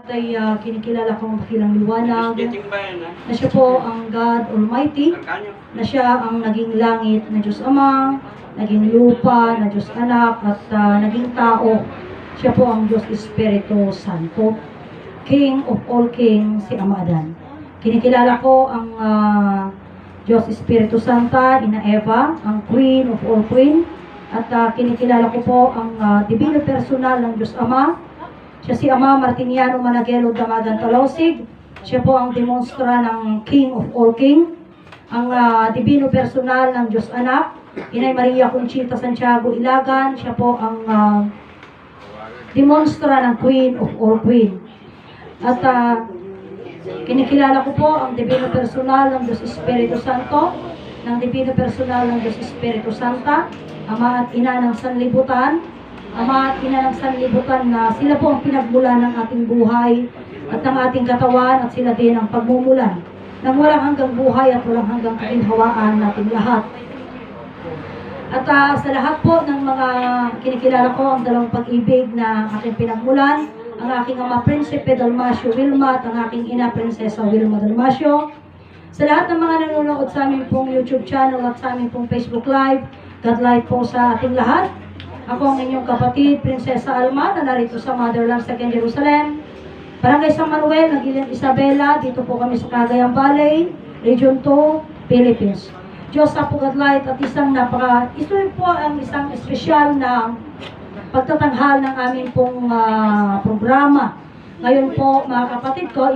Ay kinikilala kong makilang liwanag na siya po ang God Almighty, na siya ang naging langit na Diyos Ama, naging lupa na Diyos Anak, at naging tao. Siya po ang Diyos Espiritu Santo, King of all kings, si Ama Adan. Kinikilala ko ang Diyos Espiritu Santa, Ina Eva, ang Queen of all Queen, at kinikilala ko po ang Divino Personal ng Diyos Ama. Siya si Ama Martiniano Managelo Damagan Talosig. Siya po ang demonstra ng King of all King. Ang Divino Personal ng Diyos Anak, Inay Maria Conchita Santiago Ilagan. Siya po ang demonstra ng Queen of all Queen. At kinikilala ko po ang Divino Personal ng Diyos Espiritu Santo, ng Divino Personal ng Diyos Espiritu Santa, Ama at Ina ng Sanlibutan, Ama at Ina ng Sanlibutan, na sila po ang pinagmula ng ating buhay at ng ating katawan, at sila din ang pagmumulan ng walang hanggang buhay at walang hanggang kaginhawaan natin lahat. At sa lahat po ng mga kinikilala ko, ang dalawang pag-ibig na aking pinagmulan, ang aking ama Prinsipe Dalmacio Wilma at ang aking ina Prinsesa Wilma Dalmacio. Sa lahat ng mga nanonood sa aming pong YouTube channel at sa aming pong Facebook Live, God light po sa ating lahat. Ako ang inyong kapatid, Prinsesa Alma, na narito sa Motherland, Second Jerusalem, Barangay San Manuel, Aguilan Isabela. Dito po kami sa Cagayan Valley, Region 2, Philippines. Diyos sa God light at ito po ang isang espesyal na pagtatanghal ng aming pong programa. Ngayon po, mga kapatid ko,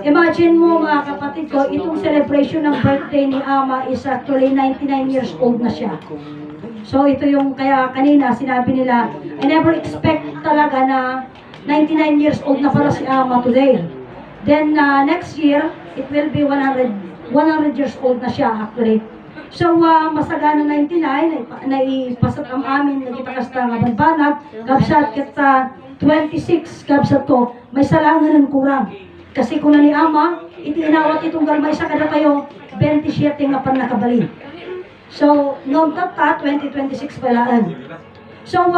imagine mo mga kapatid ko, itong celebration ng birthday ni Ama is actually 99 years old na siya. So ito yung kaya kanina sinabi nila, I never expect talaga na 99 years old na pala si Ama today. Then next year, it will be 100 years old na siya actually. So masagana 99, naipasat ang amin, nakita kasta nga banbanag, kapsat kita 26, kapsat to, may salangan ng kurang. Kasi kung na ni Ama, itinawat itong galmay sa kada kayo, 27 nga pan nakabalin. So, noong tata, 2026 palaan. So,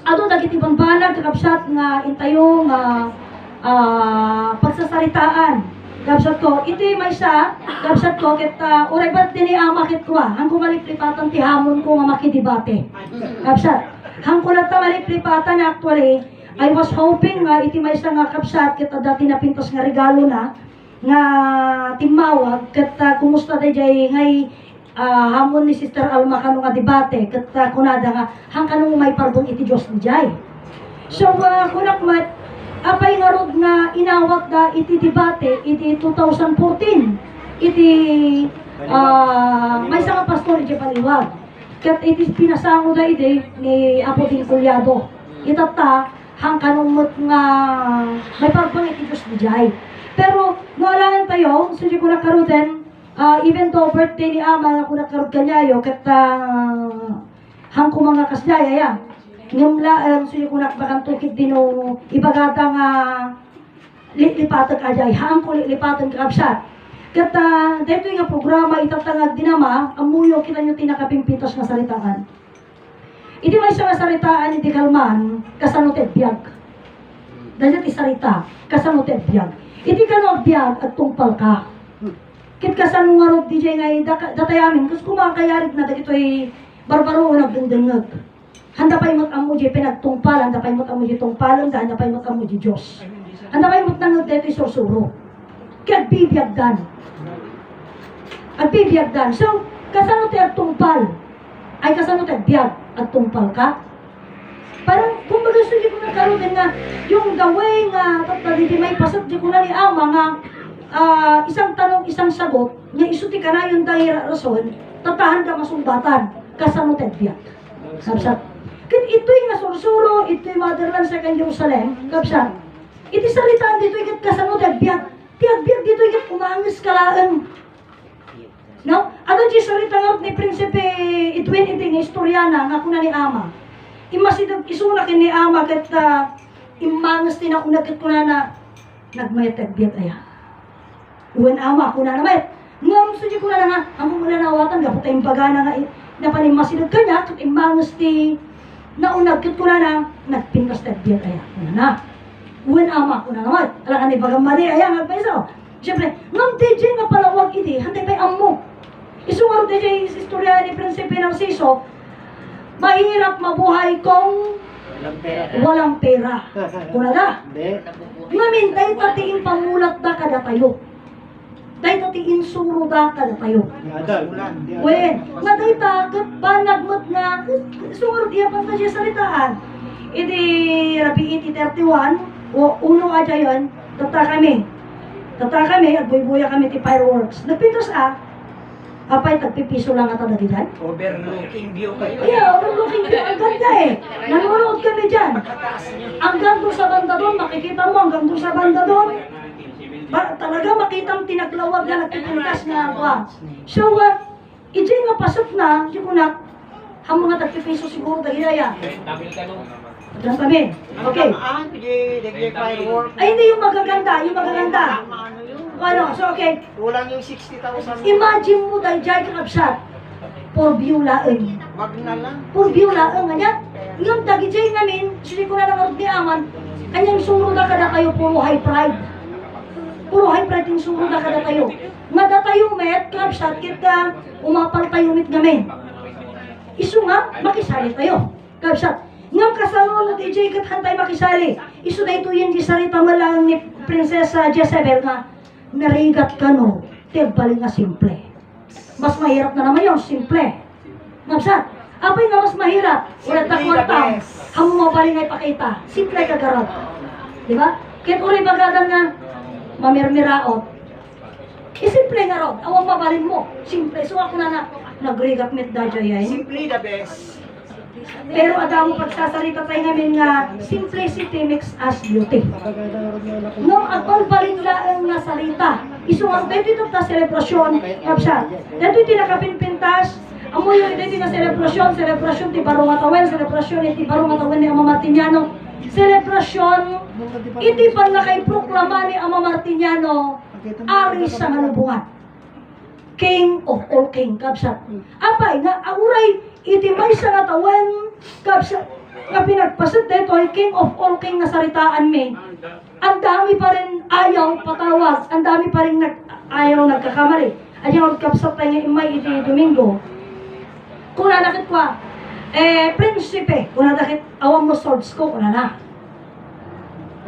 ato dagitibang banag, kakapsat nga intayong pagsasaritaan. Kapsat ko, ito may isa, kapsat ko, oray ba't din ni Ama kit ko ang kumaliplipatan ti hamon ko nga makidibate. Kapsat, hang kulat na maliplipatan actually, I was hoping nga, iti may isa nga kapsat, kita dati na pintos nga regalo na, nga timawag, kita kumusta da jay ngay, hamon ni Sister Alma kanong nga debate, kat kunada nga, hang kanong may pardon iti Diyos ni Jai. So, kunak mat, apay nga rod nga inawat da iti debate, iti 2014, iti may sa pastor iti paliwag. Kat iti pinasango da iti ni Apo Din Culyado. Itata, hang kanong mat nga may pardon iti Diyos ni Jai. Pero, maalangan tayo, so di ko nakaroden, even though birthday ni Ama, ako nakarod kanyayo, kata hang ko mga kasdaya, ya. Ngamla, suyo ko nakbakantukit din o ibagata nga lipatan ka jay, hang ko lipatan ka kapsat. Kata, dito yung programa, itatangag din Ama, amuyo kita nyo tinakapimpitos na salitaan. Iti may isang salitaan, iti kalman, kasanutet biyag. Dahil iti salita, kasanutet biyag. Iti kanong biyag at tungpal ka. Kit kasan nga rod DJ nga datayamin, kasi kumakayarig na dagito ay barbaro o nagdendengag. Handa pa imot amo di pinagtungpal, handa pa imot amo di tungpalan, handa pa imot amo di Diyos. Handa pa imot nangag dito isusuro. Kaya agbibiyagdan. Agbibiyagdan. So, kasano tayo agtungpal? Ay kasano tayo biyag? Agtungpal ka? Parang, kung baga so di ko nagkaroon nga, yung the way nga, di may pasat di ko na ni Ama nga, isang tanong, isang sagot, nga isuti ka na yung dahil rason, tatahan ka masumbatan, kasano tedbiyak. Kapsat. Kaya ito'y nasursuro, ito'y Motherland, Second Jerusalem, kapsat. Iti salitaan dito, ikat kasano tedbiyak. Tiyagbiyak dito, ikat umangis kalaan. No? Ano di salita nga ni Prinsipe Itwin iting historiana, nga kuna ni Ama. Imasidog, isulakin ni Ama, kat imangis din ako nagkakuna na, nagmayat tedbiyak aya. Uwan Ama, ako na naman. Ngam, sudyo ko na nga, ang mula nawatan, kapag tayong pagana nga, napanimasinag kanya, kapag imangos ti, naunag, ko na na, nagpintas tagbiyan kaya. Una na. Uwan ama ko na naman. Alam ka ni bagang mali, ayan, nagpaisaw. Siyempre, ngam DJ nga palawag iti, hantay pa'y amo. Isungaro DJ istorya ni Prinsipe Narciso, mahirap mabuhay kung walang pera. Kuna na. Ngamin, dahil tatiin pamulat da kada tayo. Dahil tatiin suro da kada tayo. Wen, nga dahil takot ba nagmot nga, sungaro diya pang siya salitaan. Iti rabi iti 31, o uno aja yun, tata kami, at buy-buya kami ti fireworks. Nagpintos apay tagpipiso lang ata dadidan. Overlooking view kayo. Yeah, overlooking view. Ang ganda eh. Nanonood kami dyan. Hanggang doon sa banda doon, makikita mo hanggang doon sa banda doon. Talaga makitang tinaglawag na nagpipintas na ako. So, iti nga pasok na, di ko na, ang mga tagpipiso siguro dahilaya. Diyan kami. Okay. Ay, hindi yung magaganda, yung magaganda. Ano, so okay. Kulang yung 60,000. Imagine mo dahil dyan kakabsat. For view laeng. Wag na lang. For view laeng, ganyan. Yung dagi dyan namin, sili ko na lang ni Aman, kanyang suro na kada kayo, puro high pride. Puro high pride yung suro na kada kayo. Nga da tayo met, kakabsat, kita umapal tayo mit ngamin. Isu nga, makisali tayo. Kakabsat. Ngam kasalo na DJ kathantay makisali. Isu na ito yung gisarita malang ni Prinsesa Jezebel nga, narigat ka no, tebali nga simple. Mas mahirap na naman yung simple. Ngapsat, apay nga mas mahirap. Ulat takwang tao, hamo mo pa rin nga ipakita. Simple ka garot. Diba? Kahit uli bagadan nga, mamirmiraot. Simple nga rod, awang mabalin mo. Simple. So ako na nagrigat mit dadya yan. Simply the best. Pero adamo pagsasarita tayo ngamin nga simplicity makes us beauty. Nung akong parinlaang nga salita, isungang dito ta selebrasyon, kapsa. Dito tinakapinpintas, amoy yung dito nga selebrasyon ti Barong Atawen, selebrasyon ti Barong Atawen ni Ama Martiniano, selebrasyon, iti pa na kay proklama ni Ama Martiniano, ari sa manubungan. King of all king, kapsa. Apay nga, auray, iti may sa natawan, kapsa, nga pinagpasit dito ay king of all king na saritaan mi. Ang dami pa rin ayaw patawag, ang dami pa rin ayaw nagkakamali. Ayaw kapsat tayo nga imay iti Domingo. Kung nanakit ko, prinsipe, kung nanakit awang mo swords ko, kung na.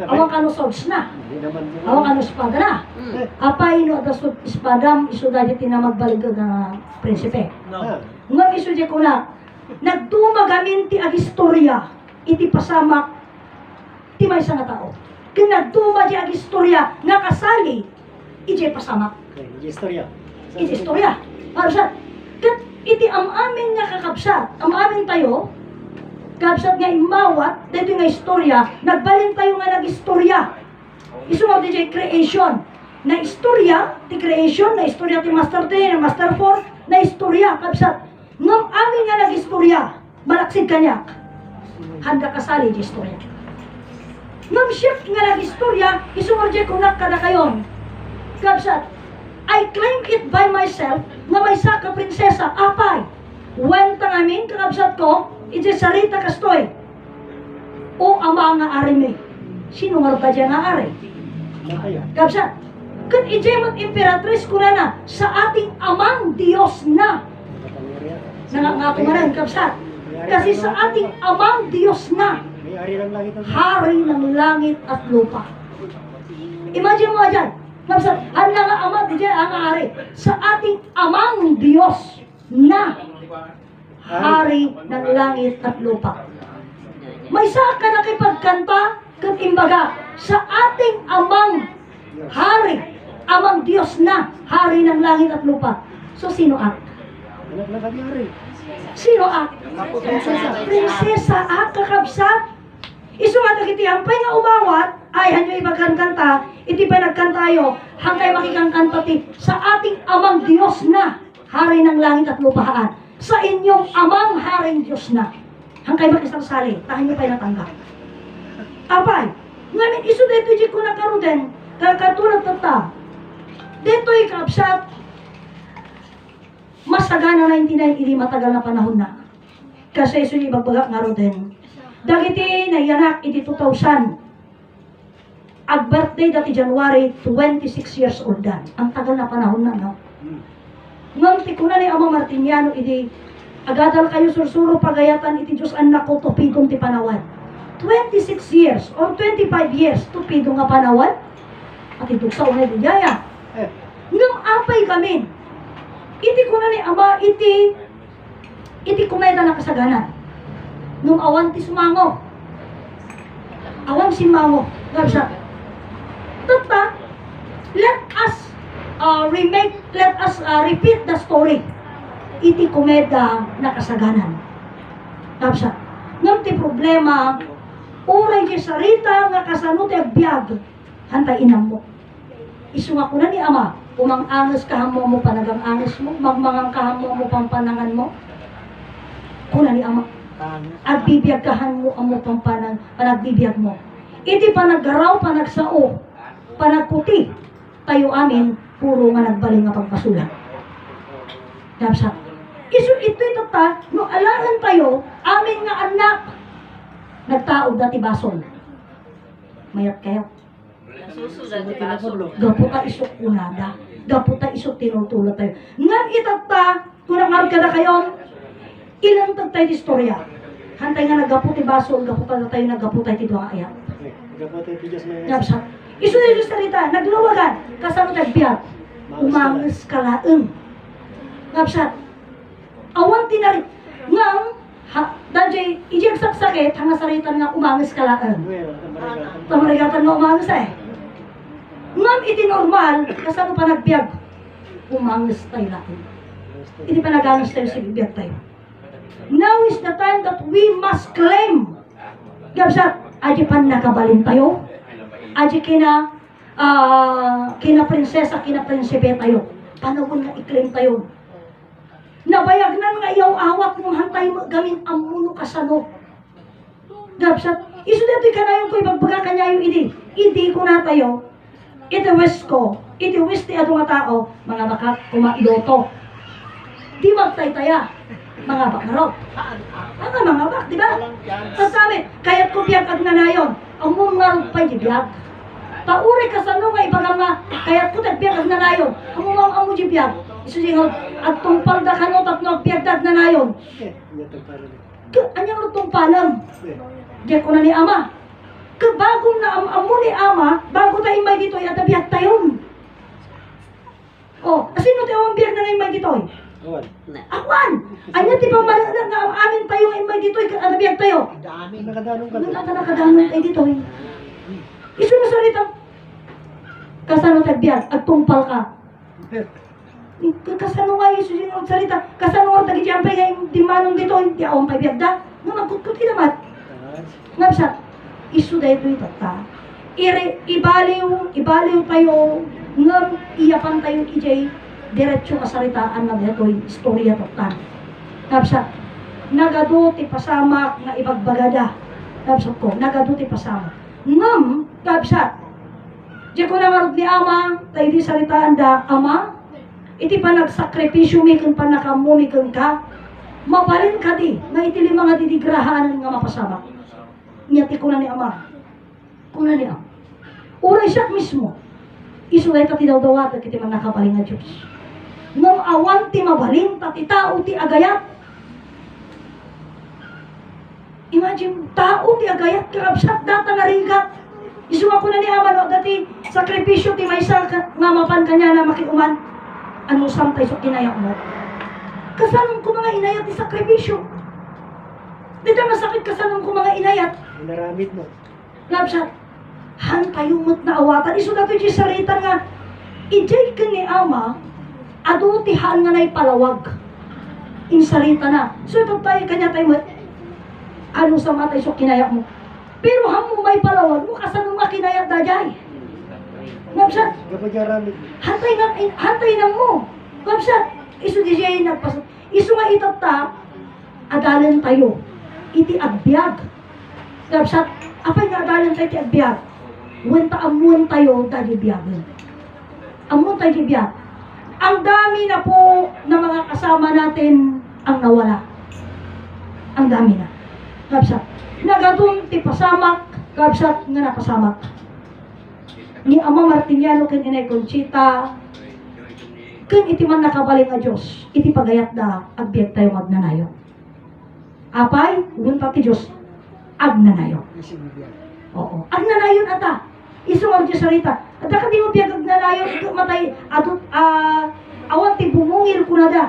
Awang kano swords na. Awang kano espada na. Apay no atas espadam, iso dadi tinamagbalig na prinsipe. Nga iso di ko na, nagtumagamin ti agistorya, iti pasamak, ti may nga tao. Kung nagtuma di agistorya, nga kasali, iti pasamak. Iti istorya. Para sa, iti amamin nga kakabsat, amamin tayo, kapsat nga imawat, dito nga istorya, nagbalin tayo nga nag-istorya. Isunod DJ creation. Na istorya, ti creation, na istorya ti Master 3, na Master 4, na istorya, kapsat. Ngam amin nga nag-istorya, malaksid kanya. Handa kasali di istorya. Ngam shift nga nag-istorya, isunod DJ kunak kada kayon. Kapsat, I claim it by myself, nga may saka prinsesa, apay. Wenta ngamin, kakabsat ko, iti sarita kastoy. O ama nga ari mi. Sino nga ba dyan nga ari? Kapsat, kat ijemot imperatrice ko na sa ating amang Diyos na. Nangangato nga rin, kapsat. Kasi sa ating amang Diyos na. Hari ng langit at lupa. Imagine mo dyan. Kapsat, ang nga ama, di dyan ang ari. Sa ating amang Diyos na. Hari ng langit at lupa. May saka na kipagkanta kat imbaga sa ating amang hari, amang Diyos na hari ng langit at lupa. So sino ak? Sino ak? Prinsesa ak, kakabsat. Isu nga iti hampay nga umawat, ay hanyo ibagkanta, iti pa nagkantayo, hanggang makikangkanta ti sa ating amang Diyos na hari ng langit at lupahaan. Sa inyong amang haring Diyos na. Hangkay makisarsali, tahan niyo pa'y natanggap. Apay, ngamin iso dito di ko nakaruden, kakatulad tata. Dito'y kapsat, masagana na hindi matagal na panahon na. Kasi iso yung ibagbagak nga roden. Dagiti na yanak iti 2000. Ag birthday dati January 26 years old dan. Ang tagal na panahon na, no? Ngam ti kuna ni Ama Martiniano idi agadal kayo sursuro pagayatan iti Diyos anak ko tupidong ti panawan. 26 years or 25 years tupidong nga panawan. At ituksaw na dijaya. Ngam apay kami. Iti kuna ni Ama iti kumeda na kasaganan. Ngam awan ti sumango. Awan si mango. Gabsa. Tata, let us repeat the story. Iti komeda na kasaganan. Tapos, ngam ti problema, uray ti sarita nga kasano ti agbyag, hantay inam mo. Isunga ko na ni Ama, umang angas kahamo mo panagang angas mo, magmangang kahamo mo pampanangan mo. Kuna ni Ama, agbibiyag kahan mo amo panagbibiyag mo. Iti panaggaraw, panagsao, panagputi, tayo amin, puro nga nagbaling nga pagpasulat. Kapsa, ito'y tata, no alangan tayo, amin nga anak, nagtaog dati basol. Mayat kayo. Susunod di baso. Gaputa isok unada, gaputa isok tinutulot tayo. Ngan itata, kung nangarap ka na kayo, ilang tag tayo di istorya. Hantay nga nagaputi basol, gaputa na tayo nagaputay ti doang ayat. Kapsa, iso na yung salita, nagluwagan, kasama tagbiyag, umangas kalaeng. Kapsa, awan tinari, ngam, dahil ijag saksakit, hanga saritan nga umangas kalaeng. Tamarigatan nga umangas ngam iti normal, kasama pa nagbiyag, umangas tayo laking. Iti pa naganas tayo sa biyag tayo. Now is the time that we must claim. Kapsa, aji pan nakabalin tayo. Aji kina prinsesa, kina prinsipe tayo. Panawon nga i-claim tayo. Nabayagnan nga iyaw awak mong hantay mo gamin amuno kasano. Gabsat, iso dito ka na yung ko'y bagbaga kanya yung idi ko na tayo. Iti west ko, iti west ti adong nga tao, mga baka kumailoto. Di magtay-taya, mga bakarot. Mga bak, di ba? Sasabi, kaya't ko biyag ag nanayon, ang mumarog pa'y di biyag. Pauri ka sa nga ibagang nga, kaya't ko tagbiyag ag nanayon, ang mumang amo di biyag. Iso singaw, at tungpal da kanot at nagpiyag dag nanayon. Anyang tungpalam. Diyan ko na ni Ama. Kabagong na amo ni Ama, bago tayo may dito'y at abiyag tayon. Oh, asino tayo ang biyag na ngayon may dito'y? Awan! Anya ti pa nga amin tayo ngayon may dito'y at abiyag tayo. Dami. Nakadanon tayo dito'y. Iso na salita. Kasano tayo biyag, at tungpal ka. Kasano nga yung salita, kasano nga tagijampay ngayon di manong dito'y, di awang pa'y biyag da. Nga magkutkuti naman. Ngapsat, isu dahil ito ta. Ibaliw tayo, ngam iyapan tayo ijay, diretso kasaritaan na dito, istorya totan. Ngapsat, nagado ti pasamak nga ibagbagada. Ngapsat ko, nagado ti pasamak. Ngam, ngapsat, di ko na marud ni Ama, tayo di saritaan da, Ama, iti pa nagsakripisyo mikon pa nakamumikon ka, mabalin ka di, nga iti mga didigrahanan nga mapasamak. Nyati ko na ni Ama. Kuna ni Ama. Uray siya mismo. Isulay ka ti daw-dawat at iti man nakabaling nga Diyos. Ngam awan ti mabalin, tati tao ti agayat. Imagine, tao ti agayat, karabsat data nga rin ka. Isunga ko na ni Ama, no, dati sakripisyo ti maysa nga mapan kanya na makiuman. Anong samtay so kinayak mo? Kasanong ko mga inayat ti sakripisyo. Dito masakit kasanong ko mga inayat. Naramit mo. Labsat, hantayumot na awatan. Iso na ito yung salita nga, ijay ka ni Ama, ado tihaan nga na'y palawag. In salita na. So ito tayo, kanya tayo mo, ano sa matay so kinayak mo. Pero hamong may palawag mo, kasanong nga kinayat na jay. Labsat, Kapag naramit mo. hantay na mo. Labsat, iso di siya yung nagpasat. Iso nga itata, adalan tayo. Iti agbyag. Labsat, apay nga adalan tayo iti agbyag. Wenta amuan tayo dahil biyagan. Amuan tayo di biyag. Ang dami na po na mga kasama natin ang nawala. Ang dami na. Labsat, nagadun ti pasamak, labsat nga napasamak. ni Ama Martiniano ken Inay Conchita, ken iti man nakabaling nga Diyos, iti pagayat da, agbiag tayo magnanayo. Apay, gunta ti Diyos, agnanayo. Oo, agnanayon ata. Isungag Diyos sarita. At ka di mo biyag agnanayon, matay, awan ti bumungil ko na da.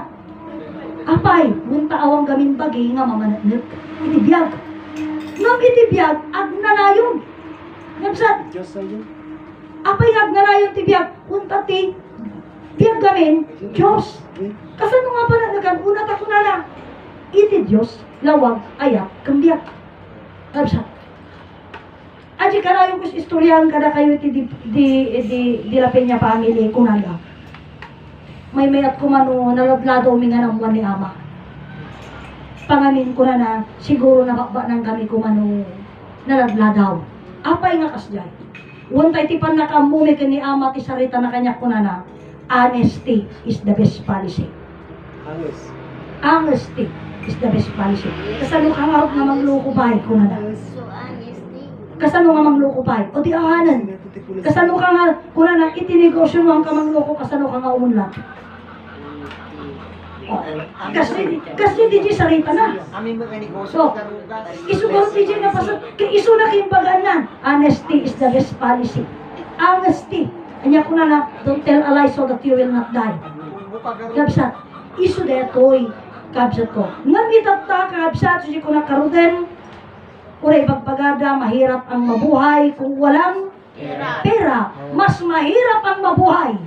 Apay, gunta awang gamin bagi nga mamanagnet, iti biyag. Ngam iti biyag, agnanayon. Ngabsat, Diyos sa iyo. apay nga agnanayon ti biyag, gunta ti biyag gamin, Diyos. Kasano nga pala naganunat ako na lang. Iti Diyos, lawag, ayak, kang biyag. Ngabsat. Aji karayo kus istoryahan kada kayo iti di lapin niya pamili kunanda. May mayat ko mano nalablado uminga ng buwan ni Ama. Pangamin ko na siguro nabakba ng kami ko mano nalabladaw. Apay nga kasjay. Wantay ti pan nakamumi ni Ama ti sarita na kanya ko na honesty is the best policy. Angis. Honesty is the best policy. Kasano ka nga nga magloko bahay ko na So honesty. Kasano nga mangloko pa? O di ahanan. Kasano ka nga, kuna na itinegosyo mo ang kamangloko, kasano ka nga umunlat. Kasi di sarita na. Amin mo negosyo So, karugas. isugaw di na pasok, isu na kimbagan na. Honesty is the best policy. Honesty. Anya ko na don't tell a lie so that you will not die. Kabsat, isu detoy. Kabsat ko. Ngamitat ta, kabsat, susi ko na karuden. Uray pagpagada, mahirap ang mabuhay kung walang pera. Mas mahirap ang mabuhay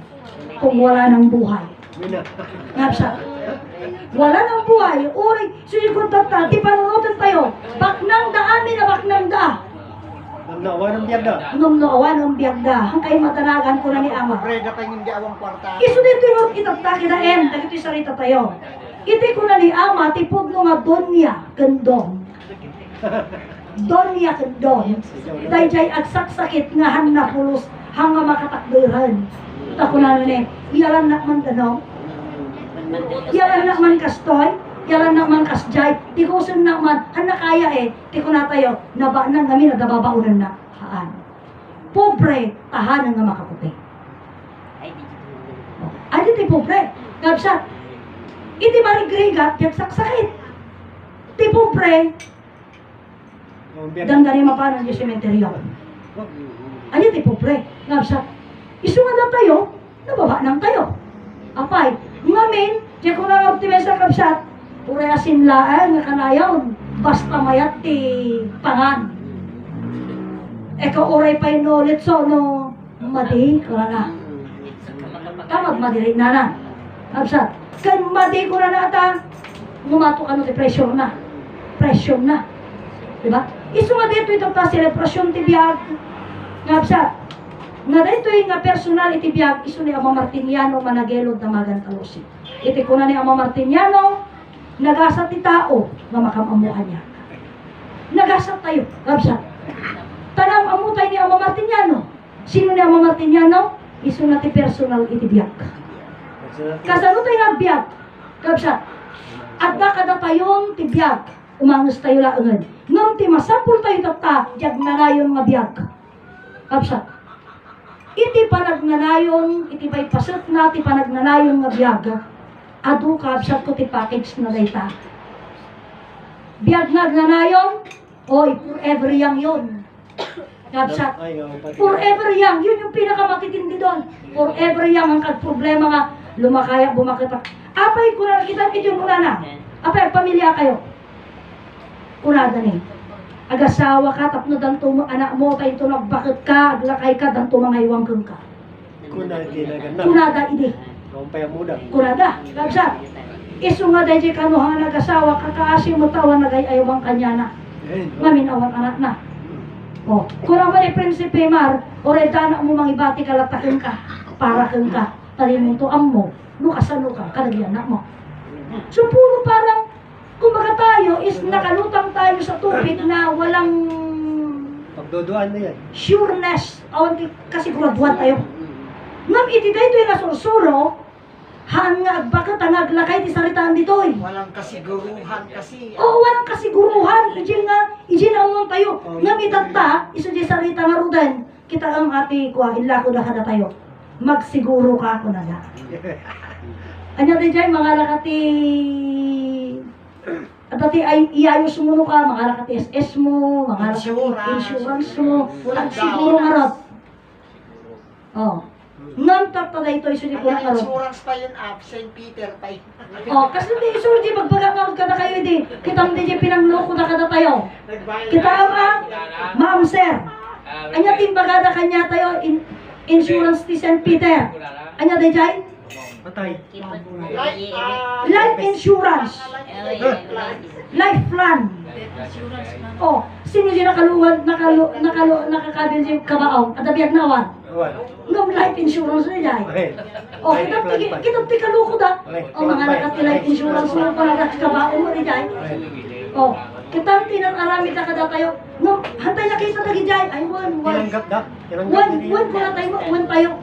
kung wala ng buhay. Ngapsa. Wala ng buhay. Uray, susikot tata, di panunutan tayo. Baknang da amin na baknang da. Nawa ng biyag na. Nung naawan ang biyagda, hangkay matanagan ko na ni Ama. Prega tayo hindi awang kwarta. Iso dito yung itagtaki na em, dagito yung sarita tayo. Iti ko na ni Ama, tipod no nga donya, kendong. Donya kendong. Dayjay agsaksakit nga han na pulos, hanga makatakbiran. Tako na ni, iyalan na man gano. Iyalan na man kastoy, iyalan na man kasjay. Di ko sun na man, han na kaya eh. Di ko na tayo, naba nang kami nagababaunan na. Haan. Pobre, tahanan nga makaputi. Ay, di pobre. Gabsat. Iti marigrigat, yagsaksakit. Di pobre, dangdari mapanan yung sementeryo. Ay, di pobre. Gabsat. Isu nga na tayo, nababa nang tayo. Apay, ngamin, di ko na optimisa kabsat, pura asin laan nga kanayaw, basta mayat ti pangan. Eka oray pa inulit so no, madi ko na. Kamag madiri na na. Kabsat, kan madi ko na ata, ngumato ka no ti pressure na. Pressure na. Diba? Isu nga dito ito ta selebrasyon ti biyag. Kabsat, nga dito nga personal iti biyag isu ni Ama Martiniano managelod na magantalosi. Iti kuna ni Ama Martiniano nagasat ti tao nga makamamuan niya. Nagasat tayo, kabsat. Tanam amutay ni Ama Martiniano. Sino ni Ama Martiniano? Isu na ti personal iti biyag. Kasano tayo nga biyag? Kabsat. At kada tayon ti biyag. Umangus tayo laangan. Ngam ti masapul tayo tata, jag nanayon nga biyag. Kabsat. Iti panagnanayon, iti bay pasat na, iti panagnanayon nga biyaga, adu kabsat ko ti package na dayta. Biyag nagnanayon, oy, forever young yun. Kabsat, forever young, yun yung pinakamatitindi doon. Forever young, ang kagproblema nga, lumakaya, bumakitak. Apay, kung nakita ito yung unana, apay, pamilya kayo. Kunada ni. Agasawa ka, tapno danto mo, anak mo, tayo tunog, bakit ka, aglakay ka, danto mga iwang kang ka. Kunada, hindi. Kunada, kabsat. Isu nga dahil kanuhang nag-asawa, kakaasi mo tawa, nagayayawang kanya na. Maminawang anak na. O, kurang man prinsipe mar, oredana mo mangibati kalatakin ka, para kang ka, talimong to mo, lukasano ka, kalagyan na mo. So, puro parang, kumbaga tayo is nakalutang tayo sa tubig na walang pagdodoan na yan. sureness. Awan kasiguraduhan tayo. Ngam iti dayto yung nasursuro, haan nga agbakat ang aglakay ti saritaan dito eh. Walang kasiguruhan kasi. Oo, walang kasiguruhan. Ijin nga umong tayo. Ngam itata, iso di sarita nga rudan. kita ang ati ko, ila ko na kada tayo. Magsiguro ka ako na na. Anya di jay mga lakati at dati ay iayos mo ka, mga lakati SS mo, mga lakati insurance mo, at siguro harap. Oh. Nantar pa na ito, iso di ko na Ang harap. insurance pa yun, St. Peter pa yun. Oh, kasi di iso di magbagangal ka na kayo di. Kitang di jay pinangloko na kada tayo. Kita ma'am sir. Anya timbagada kanya tayo insurance ti St. Peter. Anya di jay? Patay. Life insurance. Life plan. Oh, sino yung nakakabil yung kabaong? At abiyag nawan. Awan. Ngam life insurance na jay. Okay. Oh, kitang tikaluko da. Oh, mga nakati life insurance mo pala na kabaong mo ni jay. Oh, kitang tinang-arami na kada tayo. No, hantay na kita lagi jay. Ay, one. Tinanggap da. One ko na tayo mo. One tayo.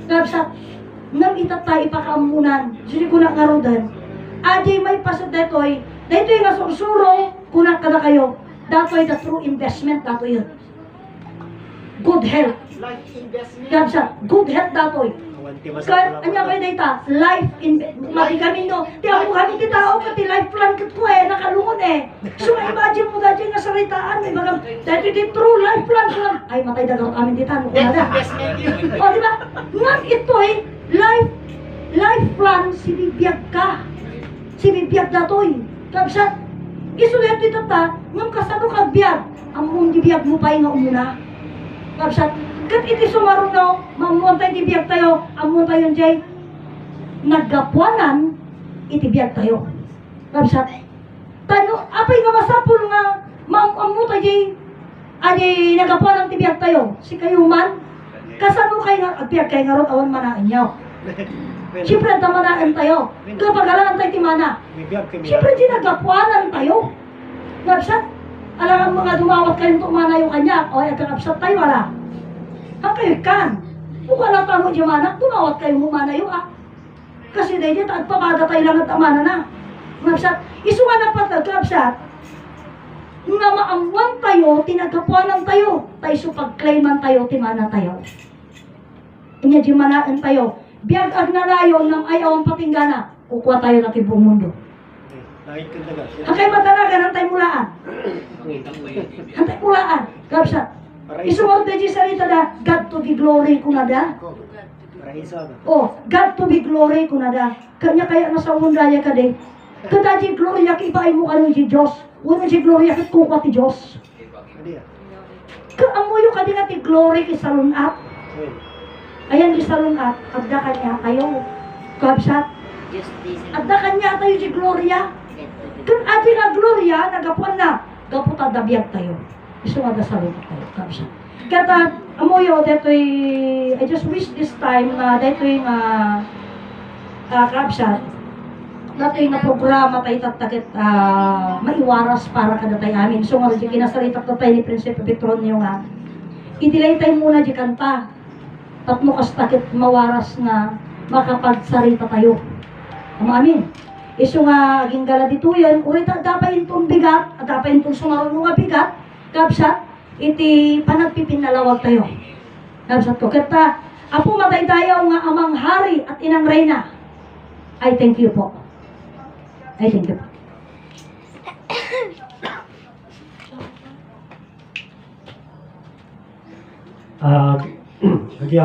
Gabsat. Nang itatay ipakaamunan. Sili ko na ngarudan. Adi may pasad detoy. Detoy nga sursuro. Kuna kada kayo. Datoy the true investment. Dato yun. Good health. Life investment. Gabsat. Good health datoy. Kaya, anya kayo data, life in, matigamin no, di ako kami kitao, pati life plan kit ko nakalungon So, imagine mo dati nga saritaan, may mga, dati di true life plan ko lang, ay matay dagat amin dita, ano ko Death na. investment yun. O, di ba? Ngan ito life plan, sinibiyag ka. Sinibiyag na to Kapsat, isulit ito ta, ngan kasano kag biyag, ang mong biyag mo pa nga umuna. Kapsat, kat iti sumarong no, mamuntay ti biyag tayo, amon tayo jay, naggapuanan, iti biyag tayo. Kapsat, tano, apay nga masapul nga, amutay jay, adi naggapuanan ti biyag tayo, si kayo man, kasano kayo nga, at biyag kayo nga ron, awan manaan nyo. Siyempre, at manaan tayo, kapag alangan tayo ti mana, siyempre, di naggapuanan tayo. Kapsat, alam ang mga dumawat kayong tumana yung kanya, o ay kakapsat tayo, wala. Ang kayo kan, mukha lang tamo di manak, tumawat kayo mumana yung Kasi dahil dito, agpapagda tayo lang at amana na. Kapsat, iso nga na patag, kapsat, nga maamuan tayo, tinagapuanan tayo, tayo supag-claiman tayo, timana tayo. Inya di manaan tayo, biyag ag nalayon ng ayaw ang patinggana, kukuha tayo natin buong mundo. Ang kayo matalaga, hantay mulaan. Hantay mulaan, kapsat. Isuwag na di salita na, God to be glory ko na da. Oh, God to be glory ko na da. Kanya kaya nasa mundaya ka din. Kada di glory yak ipaay mo kanong di Diyos. Wala di glory yak kuka ti Diyos. Kaamuyo ka din ti glory ki salunat. Ayan di salunat, abda kanya kayo. Kabsat. Abda kanya tayo di gloria. Kung ati nga gloria, nagapuan na. Gaputa dabiyag tayo. Gusto nga dasalin tayo, kapsat. Kata, amoyo, deto'y, I just wish this time na deto'y kapsat, deto'y na programa tayo tatakit maiwaras para kada tayo amin. So nga, di kinasalitak na tayo ni Prinsipe Petronio nga, itilay tayo muna di kanta, at mukas takit mawaras nga makapagsarita tayo. Amin. Iso nga, aging gala dito yan, urita, dapat itong bigat, at dapat itong sumarong mga bigat, kapsat, iti panagpipinalawag tayo. Kapsat ko. Kata, apo matay tayo nga amang hari at inang reyna. I thank you po. I thank you po. Lagi